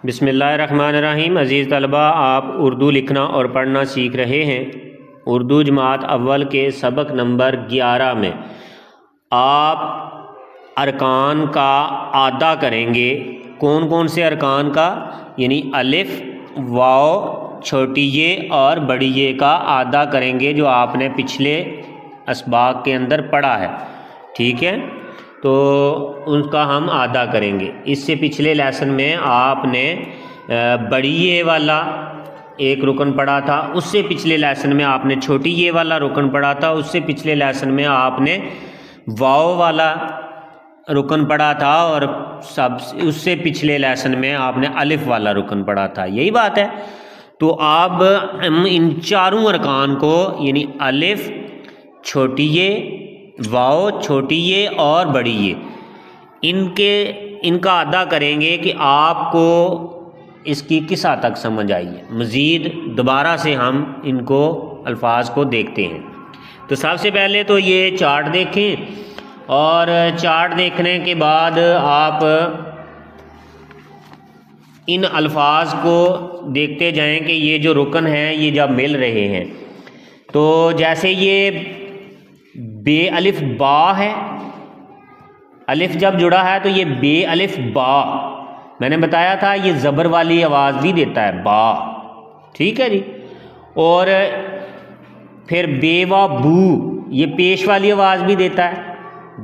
बिस्मिल्लाहिर्रहमानिर्रहीम। अज़ीज़ तलबा, आप उर्दू लिखना और पढ़ना सीख रहे हैं। उर्दू जमात अव्वल के सबक नंबर 11 में आप अरकान का आदा करेंगे। कौन कौन से अरकान का? यानी अलिफ, वाव, छोटी ये और बड़ी ये का आदा करेंगे, जो आपने पिछले असबाक के अंदर पढ़ा है। ठीक है, तो उनका हम आदा करेंगे। इससे पिछले लेसन में आपने बड़ी ये वाला एक रुकन पढ़ा था, उससे पिछले लेसन में आपने छोटी ये वाला रुकन पढ़ा था, उससे पिछले लेसन में आपने वाव वाला रुकन पढ़ा था, और सब उससे पिछले लेसन में आपने अलिफ वाला रुकन पढ़ा था। यही बात है। तो अब हम इन चारों अरकान को, यानी अलिफ, छोटी ये, वाव, छोटी ये और बड़ी ये, इनका अदा करेंगे कि आपको इसकी किस हद तक समझ आई है। मज़ीद दोबारा से हम इनको अल्फाज को देखते हैं। तो सबसे पहले तो ये चार्ट देखें, और चार्ट देखने के बाद आप इन अल्फाज को देखते जाएं कि ये जो रुकन हैं ये जब मिल रहे हैं, तो जैसे ये बे अलिफ बा है, अलिफ जब जुड़ा है तो ये बे अलिफ बा, मैंने बताया था ये ज़बर वाली आवाज़ भी देता है, बा। ठीक है जी। और फिर बे व बू, ये पेश वाली आवाज़ भी देता है,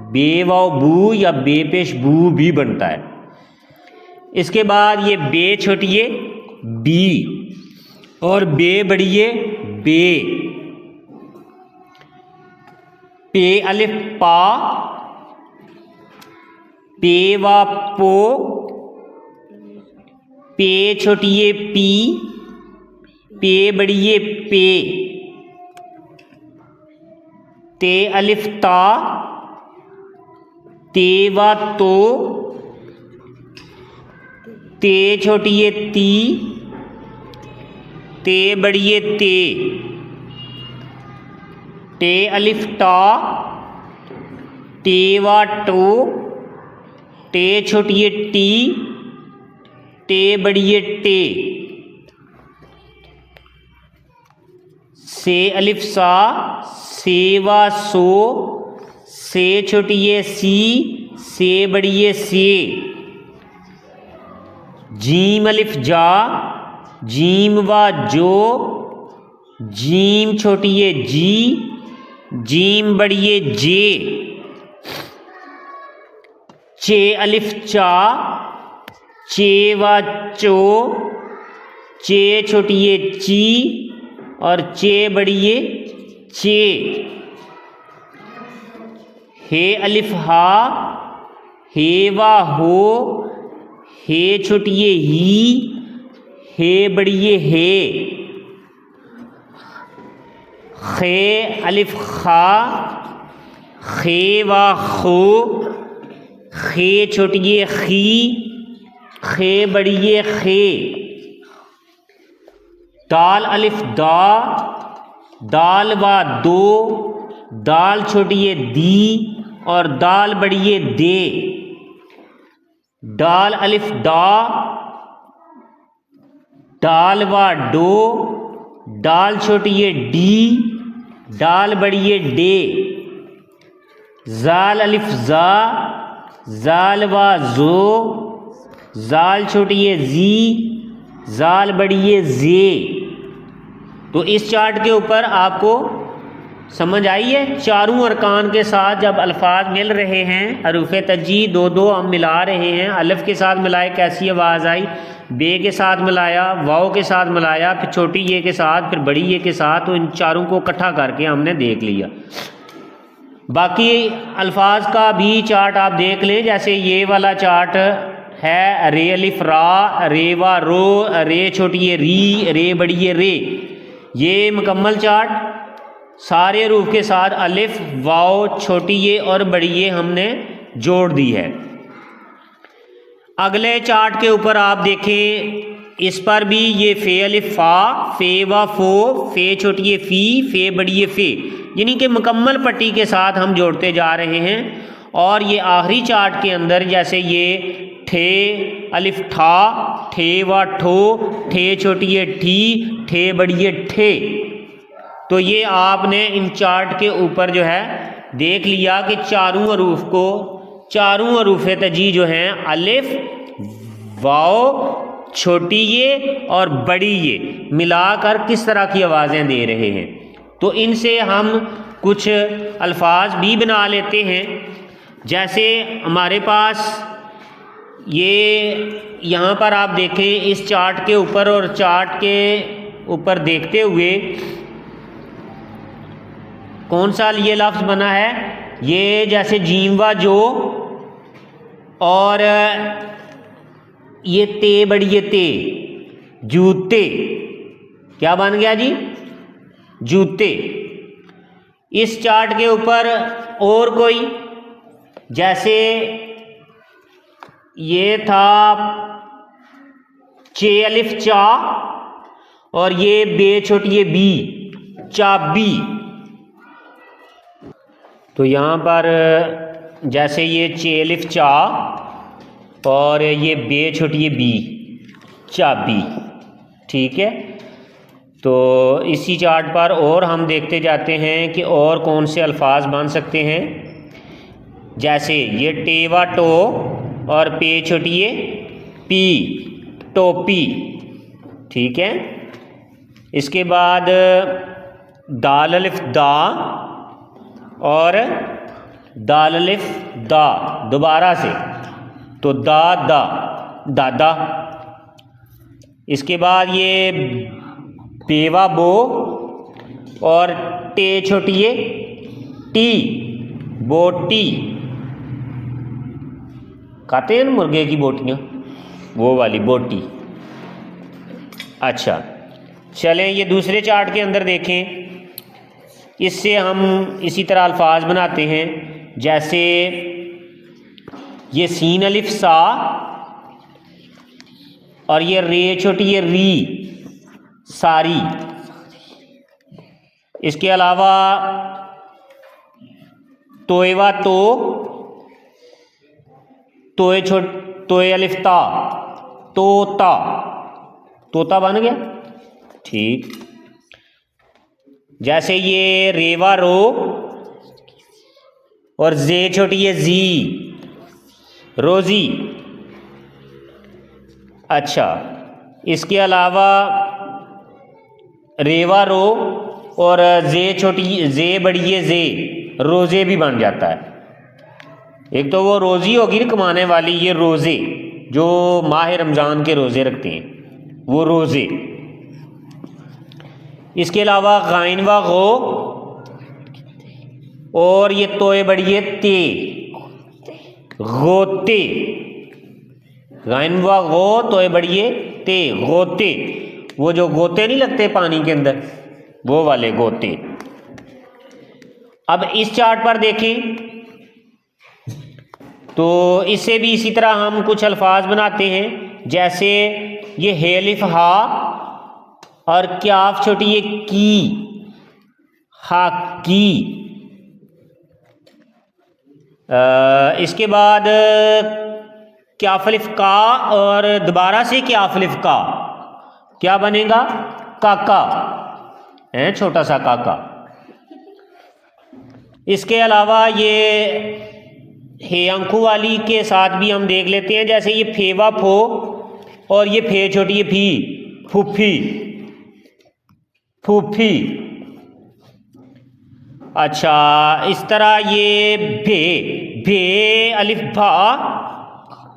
बे व बू या बे पेश बू भी बनता है। इसके बाद ये बे छोटिए बी, और बे बड़िए बे, पे अलिफ पा, पे व पो, पे छोटिए पी, पे बड़िए पे, ते अलिफ ता, ते व तो, ते छोटिए ती, ते बड़िए ते, टे अलिफ टा, टे व टो, टे छोटिए टी, टे बड़िए टे, से अलिफ सा, से व सो, से छोटिए सी, से बड़िए से, जीम अलिफ जा, जीम व जो, जीम छोटिए जी, जीम बड़िए जे, चे अलिफ चा, चे व चो, चे छोटिए ची और चे बड़िए चे, हे अलिफ हा, हे व हो, हे छोटिए ही, हे बड़िए हे, खे अलिफ खा, खे व खो, खे छोटिए खी, खे बड़िए खे, दाल अलिफ दा, दाल व दो, दाल छोटिए दी और दाल बड़िए दे, दाल अलिफ दा, दाल व डो, दाल छोटिए डी, दाल बड़िए डे, जाल अलिफ जा, जाल व जो, जाल छोटिए जी, जाल बड़िए जे। तो इस चार्ट के ऊपर आपको समझ आई है। चारों अरकान के साथ जब अल्फाज मिल रहे हैं, हरूफ तजी दो दो हम मिला रहे हैं। अलिफ के साथ मिलाए कैसी आवाज़ आई, बे के साथ मिलाया, वाव के साथ मिलाया, फिर छोटी ये के साथ, फिर बड़ी ये के साथ। तो इन चारों को इकट्ठा करके हमने देख लिया। बाकी अल्फाज का भी चार्ट आप देख लें। जैसे ये वाला चार्ट है, रे अलिफ रा, रे व रो, रे छोटिए री, रे बड़िए रे। ये मुकम्मल चार्ट सारे हरूफ के साथ अलिफ, वाव, छोटी ये और बड़ी ये हमने जोड़ दी है। अगले चार्ट के ऊपर आप देखें, इस पर भी ये फे अलिफ फा, फे व फो, फे छोटी फी, फे बड़ी फे, यानी कि मुकम्मल पट्टी के साथ हम जोड़ते जा रहे हैं। और ये आखिरी चार्ट के अंदर जैसे ये ठे अलिफ ठा, ठे व ठो, ठे छोटी है ठी, ठे बड़ी है ठे। तो ये आपने इन चार्ट के ऊपर जो है देख लिया कि चारों हरूफ तजी जो हैं अलिफ, वाओ, छोटी ये और बड़ी ये मिलाकर किस तरह की आवाज़ें दे रहे हैं। तो इनसे हम कुछ अल्फाज भी बना लेते हैं। जैसे हमारे पास ये यहाँ पर आप देखें इस चार्ट के ऊपर और चार्ट के ऊपर देखते हुए कौन सा ये लफ्ज़ बना है। ये जैसे जीम व जो और ये ते बड़ी ये ते, जूते। क्या बन गया जी? जूते। इस चार्ट के ऊपर और कोई, जैसे ये था चे अलिफ चा और ये बे छोटी ये बी, चाबी। तो यहाँ पर जैसे ये चे अलिफ चा और ये बे छोटी ये बी, चाबी। ठीक है, तो इसी चार्ट पर और हम देखते जाते हैं कि और कौन से अल्फाज बन सकते हैं। जैसे ये टे व टो और पे छोटी ये पी, टोपी। ठीक है, इसके बाद दाल अलिफ दा और दाल अलिफ दा दोबारा से, तो दा दा, दादा। इसके बाद ये बेवा बो और टे छोटी ये टी, बोटी। खाते हैं मुर्गे की बोटियाँ, वो वाली बोटी। अच्छा, चलें ये दूसरे चार्ट के अंदर देखें। इससे हम इसी तरह अल्फाज बनाते हैं। जैसे ये सीन अलिफ सा और ये रे छोटी ये री, सारी। इसके अलावा तोयवा तो, तोय अलिफ ता, तोता, तोता बन गया। ठीक, जैसे ये रेवा रो और जे छोटी ये जी, रोजी। अच्छा, इसके अलावा रेवा रो और जे छोटी जे बड़ी ये जे, रोज़े भी बन जाता है। एक तो वो रोज़ी होगी ना कमाने वाली, ये रोज़े जो माह रमज़ान के रोज़े रखते हैं वो रोज़े। इसके अलावा गाइन व गो और ये तोय बड़ी ये ते, गोते। गाइन व गो तोय बड़ी ये ते, गोते। वो जो गोते नहीं लगते पानी के अंदर, वो वाले गोते। अब इस चार्ट पर देखें तो इससे भी इसी तरह हम कुछ अल्फाज बनाते हैं। जैसे ये हे अलिफ हा और क्याफ छोटी ये की, हाकी। इसके बाद क्याफ अलिफ का और दोबारा से क्याफ अलिफ का, क्या बनेगा? काका है, छोटा सा काका। इसके अलावा ये हे अंकु वाली के साथ भी हम देख लेते हैं। जैसे ये फेवा फो और ये फे छोटी ये फी, फूफी, फूफी। अच्छा, इस तरह ये भे, भे अलिफ भा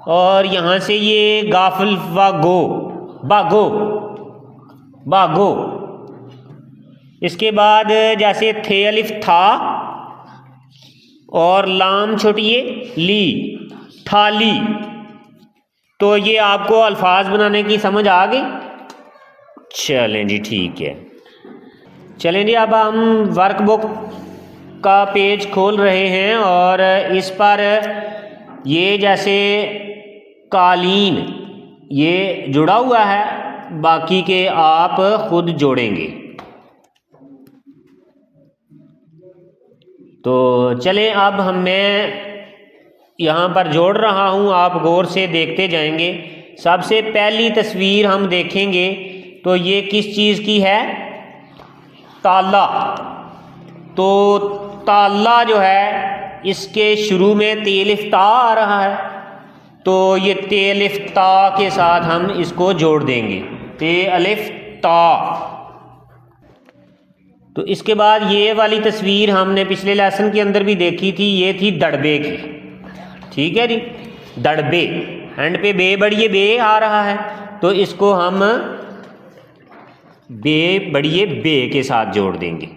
और यहाँ से ये गाफिल व गो, बागो, बागो। इसके बाद जैसे थे अलिफ था और लाम छोटी ये ली, थाली। तो ये आपको अल्फाज बनाने की समझ आ गई। चलें जी, ठीक है। चलें जी, अब हम वर्कबुक का पेज खोल रहे हैं और इस पर ये जैसे कालीन ये जुड़ा हुआ है, बाकी के आप खुद जोड़ेंगे। तो चलें, अब मैं यहाँ पर जोड़ रहा हूँ, आप गौर से देखते जाएंगे। सबसे पहली तस्वीर हम देखेंगे तो ये किस चीज़ की है? ताला। तो ताला जो है इसके शुरू में तेलिफ्ता आ रहा है, तो ये तेलिफ्ता के साथ हम इसको जोड़ देंगे, तेलिफ्ता। तो इसके बाद ये वाली तस्वीर हमने पिछले लेसन के अंदर भी देखी थी, ये थी दड़बे की। ठीक है जी, दड़बे, एंड पे बे बढ़िए बे आ रहा है, तो इसको हम बे बढ़िए बे के साथ जोड़ देंगे।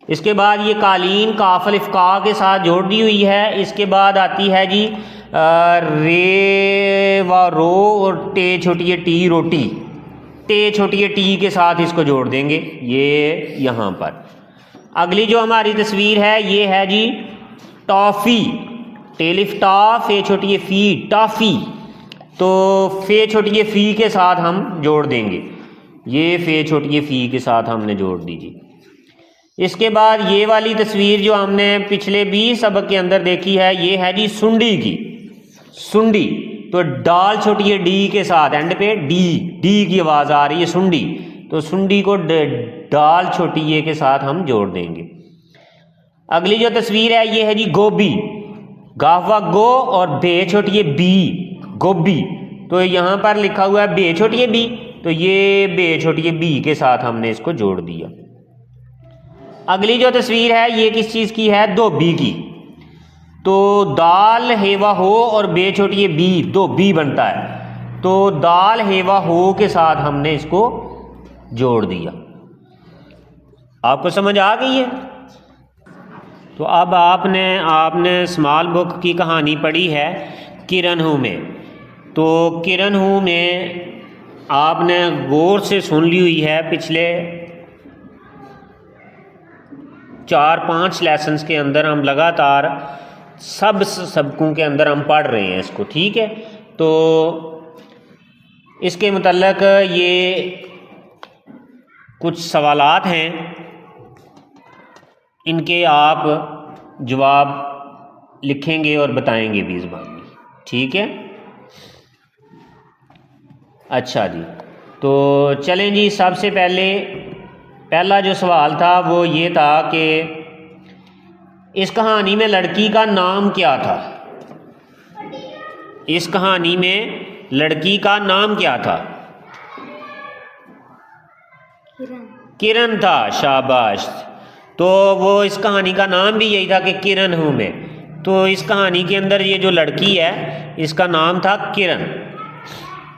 इसके बाद ये कालीन काफ अलिफ का के साथ जोड़ दी हुई है। इसके बाद आती है जी रे व रो और टे छोटी है टी रोटी, टे छोटी है टी के साथ इसको जोड़ देंगे ये यहाँ पर। अगली जो हमारी तस्वीर है ये है जी टॉफ़ी, टेलिफ टा फे छोटी है फी, टॉफ़ी। तो फे छोटी है फी के साथ हम जोड़ देंगे, ये फे छोटी है फी के साथ हमने जोड़ दीजिए। इसके बाद ये वाली तस्वीर जो हमने पिछले 20 सबक के अंदर देखी है, ये है जी सुंडी की, सुंडी। तो डाल छोटी है डी के साथ, एंड पे डी, डी की आवाज़ आ रही है सुंडी, तो सुंडी को डाल छोटी ये के साथ हम जोड़ देंगे। अगली जो तस्वीर है ये है जी गोभी, गावा गो और बे छोटी है बी, गोभी। तो यहाँ पर लिखा हुआ है बे छोटी है बी, तो ये बे छोटी है बी के साथ हमने इसको जोड़ दिया। अगली जो तस्वीर है ये किस चीज़ की है? धोबी की। तो दाल हेवा हो और बे छोटी है बी, धोबी बनता है, तो दाल हेवा हो के साथ हमने इसको जोड़ दिया। आपको समझ आ गई है? तो अब आपने स्मॉल बुक की कहानी पढ़ी है किरण हूँ में, तो किरण हूँ में आपने गौर से सुन ली हुई है। पिछले 4-5 लेसन्स के अंदर हम लगातार सब सबकों के अंदर हम पढ़ रहे हैं इसको। ठीक है, तो इसके मुतल्लक ये कुछ सवालात हैं, इनके आप जवाब लिखेंगे और बताएंगे भी ज़बान में। ठीक है, अच्छा जी, तो चलें जी। सबसे पहला जो सवाल था वो ये था कि इस कहानी में लड़की का नाम क्या था? इस कहानी में लड़की का नाम क्या था? किरण था, शाबाश। तो वो इस कहानी का नाम भी यही था कि किरण हूँ मैं। तो इस कहानी के अंदर ये जो लड़की है इसका नाम था किरण।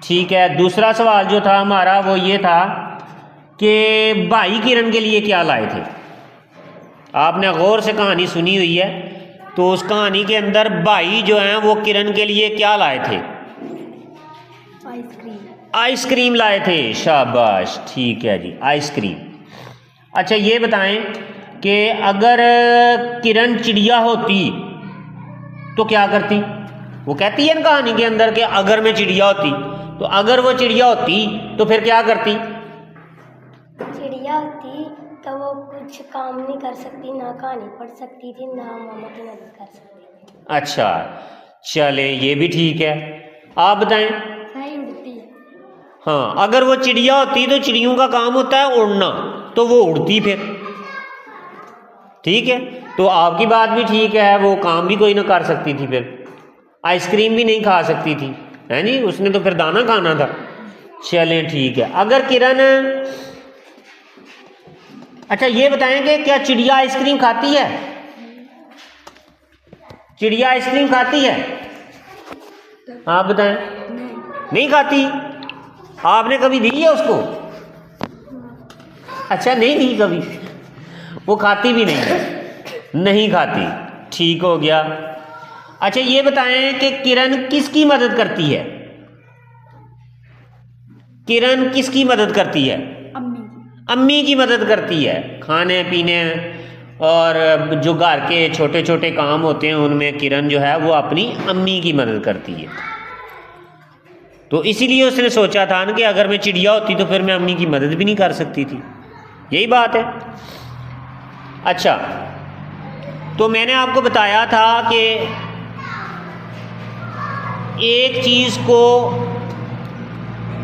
ठीक है, दूसरा सवाल जो था हमारा वो ये था कि भाई किरण के लिए क्या लाए थे? आपने गौर से कहानी सुनी हुई है, तो उस कहानी के अंदर भाई जो हैं वो किरण के लिए क्या लाए थे? आइसक्रीम। आइसक्रीम लाए थे, शाबाश, ठीक है जी, आइसक्रीम। अच्छा ये बताएं कि अगर किरण चिड़िया होती तो क्या करती? वो कहती है ना कहानी के अंदर कि अगर मैं चिड़िया होती, तो अगर वो चिड़िया होती तो फिर क्या करती? चिड़िया होती तो वो कुछ काम नहीं कर सकती, ना कहानी पढ़ सकती थी, ना मामा की मदद कर सकती थी। अच्छा, चले ये भी ठीक है। आप बताएं। सही, उड़ती। हाँ, अगर वो चिड़िया होती तो चिड़ियों का काम होता है उड़ना, तो वो उड़ती फिर। ठीक है, तो आपकी बात भी ठीक है, वो काम भी कोई ना कर सकती थी, फिर आइसक्रीम भी नहीं खा सकती थी, है नहीं, उसने तो फिर दाना खाना था। चलें ठीक है। अगर किरण, अच्छा ये बताएं कि क्या चिड़िया आइसक्रीम खाती है? चिड़िया आइसक्रीम खाती है? आप बताएं। नहीं खाती। आपने कभी दी है उसको? अच्छा, नहीं दी कभी, वो खाती भी नहीं, नहीं खाती। ठीक हो गया। अच्छा ये बताएं कि किरण किसकी मदद करती है? किरण किसकी मदद करती है? अम्मी की मदद करती है, खाने पीने और जो घर के छोटे छोटे काम होते हैं उनमें किरण जो है वो अपनी अम्मी की मदद करती है। तो इसीलिए उसने सोचा था ना कि अगर मैं चिड़िया होती तो फिर मैं अम्मी की मदद भी नहीं कर सकती थी, यही बात है। अच्छा, तो मैंने आपको बताया था कि एक चीज़ को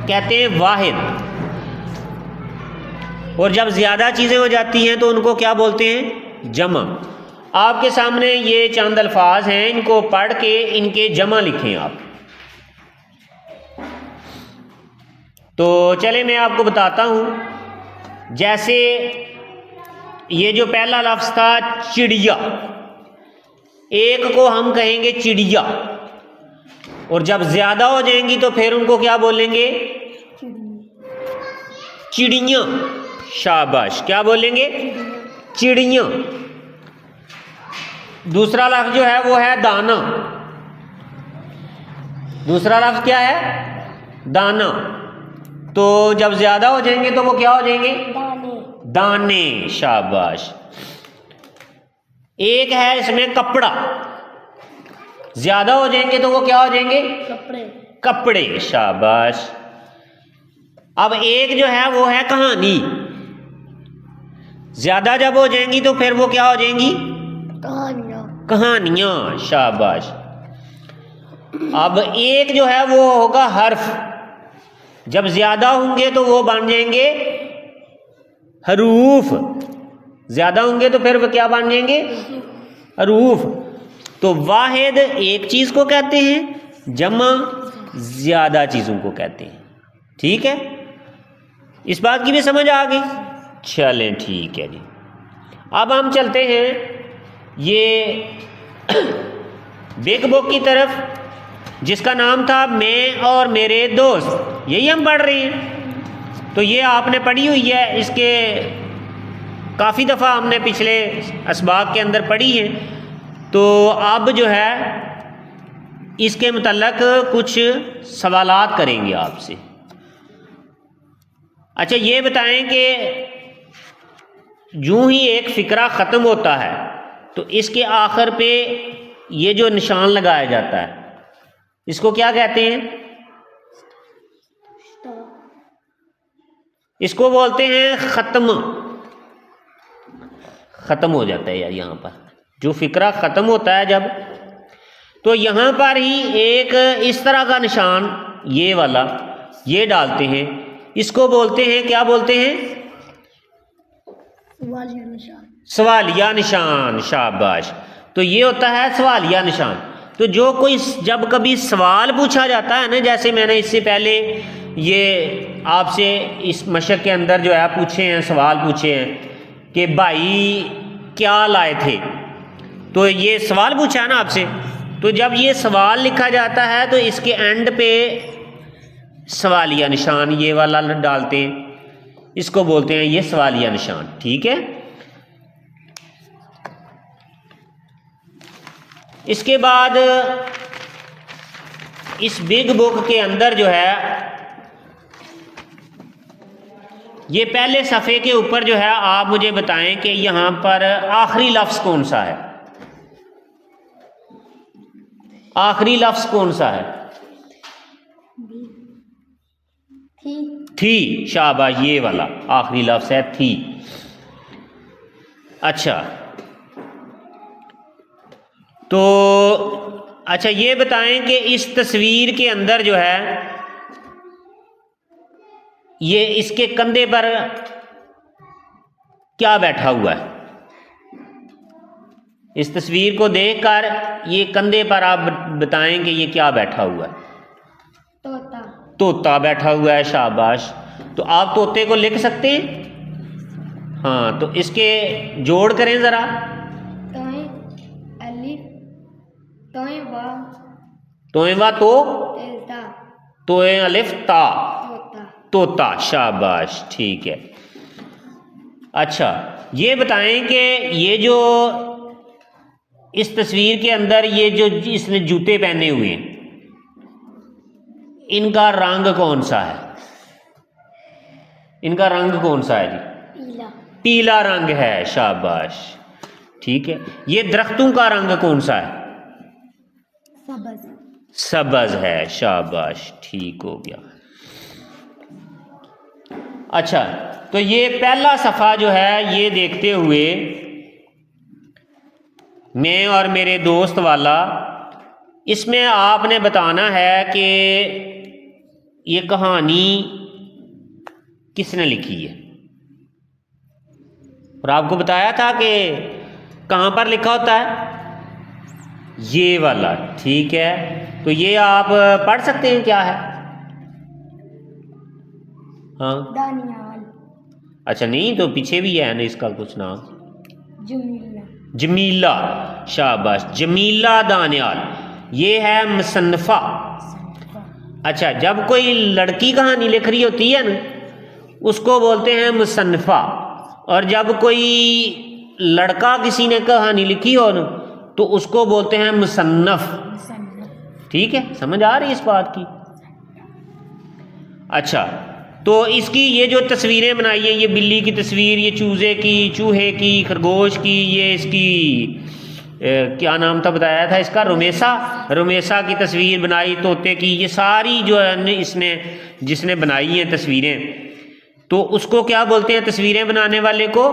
कहते हैं वाहिद, और जब ज़्यादा चीज़ें हो जाती हैं तो उनको क्या बोलते हैं? जमा। आपके सामने ये चंद अल्फाज हैं, इनको पढ़ के इनके जमा लिखें आप। तो चले मैं आपको बताता हूँ। जैसे ये जो पहला लफ्ज़ था चिड़िया, एक को हम कहेंगे चिड़िया, और जब ज़्यादा हो जाएंगी तो फिर उनको क्या बोलेंगे? चिड़िया। शाबाश, क्या बोलेंगे? चिड़िया। दूसरा लफ्ज़ जो है वो है दाना। दूसरा लफ्ज़ क्या है? दाना। तो जब ज़्यादा हो जाएंगे तो वो क्या हो जाएंगे? दाने। दाने। शाबाश। एक है इसमें कपड़ा, ज़्यादा हो जाएंगे तो वो क्या हो जाएंगे? कपड़े। कपड़े। शाबाश। अब एक जो है वो है कहानी, ज़्यादा जब हो जाएंगी तो फिर वो क्या हो जाएंगी? कहानियाँ। कहानियाँ। शाबाश। अब एक जो है वो होगा हर्फ, जब ज़्यादा होंगे तो वो बन जाएंगे हरूफ, ज़्यादा होंगे तो फिर वो क्या बन जाएंगे? हरूफ। तो वाहिद एक चीज़ को कहते हैं, जमा ज़्यादा चीज़ों को कहते हैं। ठीक है, इस बात की भी समझ आ गई? चलें ठीक है जी। अब हम चलते हैं ये बिग बुक की तरफ, जिसका नाम था मैं और मेरे दोस्त। यही हम पढ़ रहे हैं। तो ये आपने पढ़ी हुई है, इसके काफ़ी दफ़ा हमने पिछले असबाक के अंदर पढ़ी है। तो अब जो है इसके मुतल्लक कुछ सवालात करेंगे आपसे। अच्छा, ये बताएं कि यूं ही एक फ़िक्रा ख़त्म होता है तो इसके आखिर पे ये जो निशान लगाया जाता है इसको क्या कहते हैं? इसको बोलते हैं ख़त्म। ख़त्म हो जाता है यार, यहाँ पर जो फ़िक्रा ख़त्म होता है जब, तो यहाँ पर ही एक इस तरह का निशान, ये वाला, ये डालते हैं। इसको बोलते हैं, क्या बोलते हैं? सवालिया निशान। सवालिया निशान। शाबाश। तो ये होता है सवालिया निशान। तो जो कोई जब कभी सवाल पूछा जाता है ना, जैसे मैंने इससे पहले ये आपसे इस मशक के अंदर जो है पूछे हैं, सवाल पूछे हैं कि भाई क्या लाए थे, तो ये सवाल पूछा है ना आपसे। तो जब ये सवाल लिखा जाता है तो इसके एंड पे सवालिया निशान ये वाला डालते हैं, इसको बोलते हैं ये सवालिया निशान। ठीक है, इसके बाद इस बिग बुक के अंदर जो है ये पहले सफ़े के ऊपर जो है आप मुझे बताएं कि यहाँ पर आखिरी लफ्ज़ कौन सा है? आखिरी लफ्ज़ कौन सा है? थी। शाबाश, ये वाला आखिरी लफ्ज़ है थी। अच्छा, तो अच्छा ये बताएं कि इस तस्वीर के अंदर जो है ये इसके कंधे पर क्या बैठा हुआ है? इस तस्वीर को देखकर ये कंधे पर आप बताएं कि ये क्या बैठा हुआ है? तोता। तोता बैठा हुआ है। शाबाश। तो आप तोते को लिख सकते हैं? हाँ, तो इसके जोड़ करें ज़रा। तोय अलिफ, तोय वा, तोय वा तो, ता, तोय अलिफ ता, तोता। तोता। शाबाश, ठीक है। अच्छा, ये बताएं कि ये जो इस तस्वीर के अंदर ये जो इसने जूते पहने हुए हैं, इनका रंग कौन सा है? इनका रंग कौन सा है जी? पीला। पीला रंग है। शाबाश, ठीक है। ये दरख्तों का रंग कौन सा है? सब्ज़। सब्ज़ है। शाबाश, ठीक हो गया। अच्छा, तो ये पहला सफ़ा जो है ये देखते हुए मैं और मेरे दोस्त वाला, इसमें आपने बताना है कि ये कहानी किसने लिखी है? और आपको बताया था कि कहाँ पर लिखा होता है, ये वाला, ठीक है। तो ये आप पढ़ सकते हैं, क्या है? हाँ, दानियाल। अच्छा, नहीं तो पीछे भी है ना इसका कुछ नाम, जमीला। जमीला, शाबाश, जमीला दानियाल, ये है मुसन्नफा। अच्छा, जब कोई लड़की कहानी लिख रही होती है ना, उसको बोलते हैं मुसन्नफा, और जब कोई लड़का किसी ने कहानी लिखी हो ना, तो उसको बोलते हैं मुसन्नफ। ठीक है, समझ आ रही है इस बात की? अच्छा, तो इसकी ये जो तस्वीरें बनाई हैं, ये बिल्ली की तस्वीर, ये चूजे की, चूहे की, खरगोश की, ये इसकी क्या नाम था बताया था इसका, रुमेसा, रुमेसा की तस्वीर बनाई, तोते की, ये सारी जो है इसने जिसने बनाई हैं तस्वीरें, तो उसको क्या बोलते हैं तस्वीरें बनाने वाले को?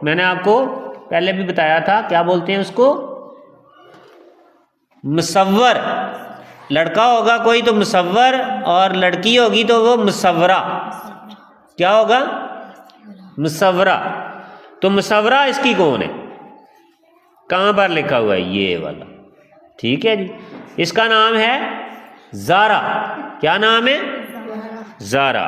मैंने आपको पहले भी बताया था, क्या बोलते हैं उसको? मुसव्वर। लड़का होगा कोई तो मुसव्वर, और लड़की होगी तो वो मुसव्वरा। क्या होगा? मुसव्वरा। तो मुसव्वरा इसकी कौन है? कहाँ पर लिखा हुआ है? ये वाला, ठीक है जी। इसका नाम है ज़ारा। क्या नाम है? ज़ारा।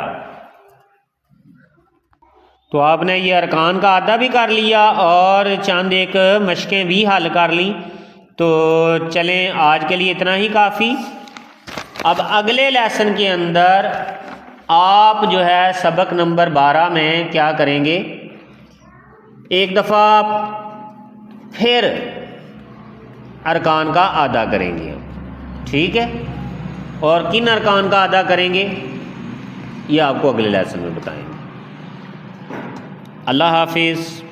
तो आपने ये अरकान का आधा भी कर लिया और चंद एक मशकें भी हल कर ली। तो चलें, आज के लिए इतना ही काफ़ी। अब अगले लेसन के अंदर आप जो है सबक नंबर 12 में क्या करेंगे, एक दफ़ा फिर अरकान का अदा करेंगे हम, ठीक है। और किन अरकान का अदा करेंगे ये आपको अगले लेसन में बताएंगे। अल्लाह हाफिज़।